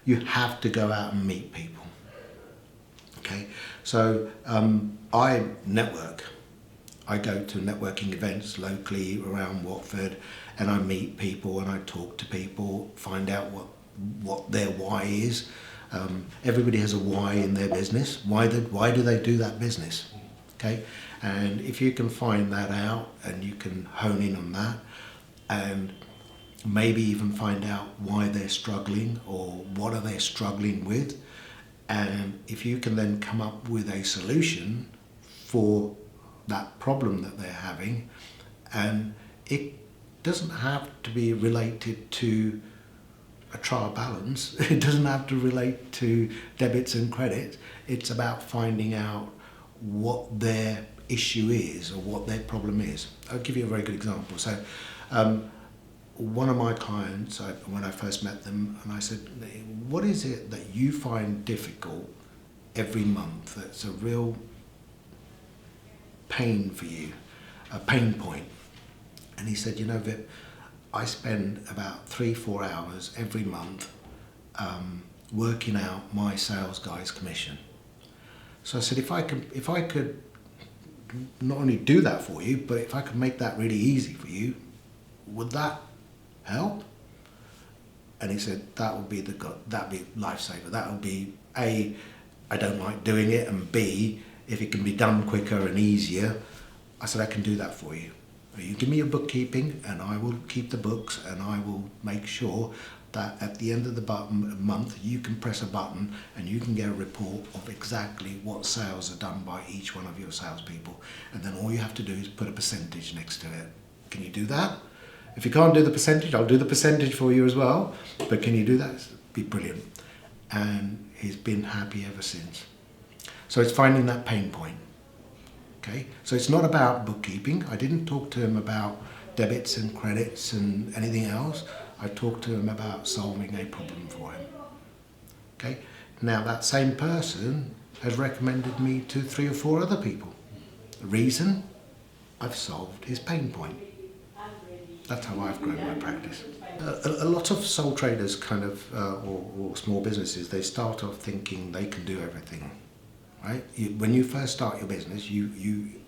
you have to go out and meet people. Okay, so I network. I go to networking events locally around Watford, and I meet people and I talk to people, find out what their why is. Everybody has a why in their business. Why do they do that business? Okay, and if you can find that out and you can hone in on that, and maybe even find out why they're struggling or what are they struggling with, and if you can then come up with a solution for that problem that they're having, and it doesn't have to be related to a trial balance, it doesn't have to relate to debits and credits, it's about finding out what their issue is or what their problem is. I'll give you a very good example. So one of my clients, when I first met them, and I said, what is it that you find difficult every month that's a real pain for you, a pain point? And he said, you know, Vip, I spend about 3-4 hours every month working out my sales guy's commission. So I said, if I could not only do that for you, but if I could make that really easy for you, would that help? And he said, that'd be lifesaver. That would be A, I don't like doing it, and B, if it can be done quicker and easier. I said, I can do that for you. You give me your bookkeeping and I will keep the books, and I will make sure that at the end of the month you can press a button and you can get a report of exactly what sales are done by each one of your salespeople, and then all you have to do is put a percentage next to it. Can you do that? If you can't do the percentage, I'll do the percentage for you as well, but can you do that? It'd be brilliant. And he's been happy ever since. So it's finding that pain point. Okay, so it's not about bookkeeping. I didn't talk to him about debits and credits and anything else. I talked to him about solving a problem for him. Okay, now that same person has recommended me to 3 or 4 other people. The reason? I've solved his pain point. That's how I've grown my practice. A lot of sole traders or small businesses, they start off thinking they can do everything. Right? When you first start your business,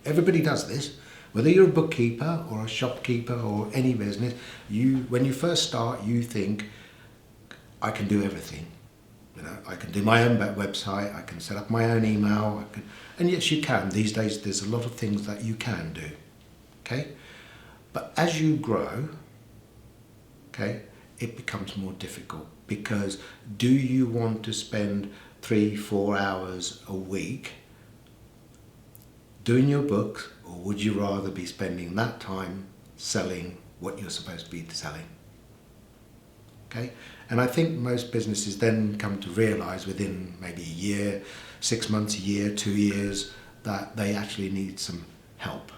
everybody does this. Whether you're a bookkeeper or a shopkeeper or any business, when you first start, you think, I can do everything. You know, I can do my own website, I can set up my own email, and yes, you can. These days, there's a lot of things that you can do. Okay, but as you grow, okay, it becomes more difficult, because do you want to spend 3-4 hours a week doing your books, or would you rather be spending that time selling what you're supposed to be selling? Okay, and I think most businesses then come to realise within maybe a year, 6 months, a year, 2 years, that they actually need some help.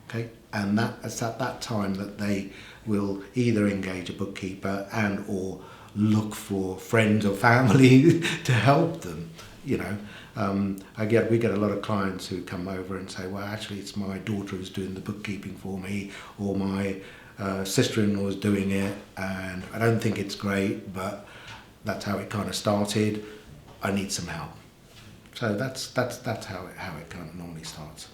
Okay, and it's at that time that they will either engage a bookkeeper and or look for friends or family to help them. You know, we get a lot of clients who come over and say, well, actually it's my daughter who's doing the bookkeeping for me, or my sister-in-law is doing it, and I don't think it's great, but that's how it kind of started. I need some help. So that's how it kind of normally starts.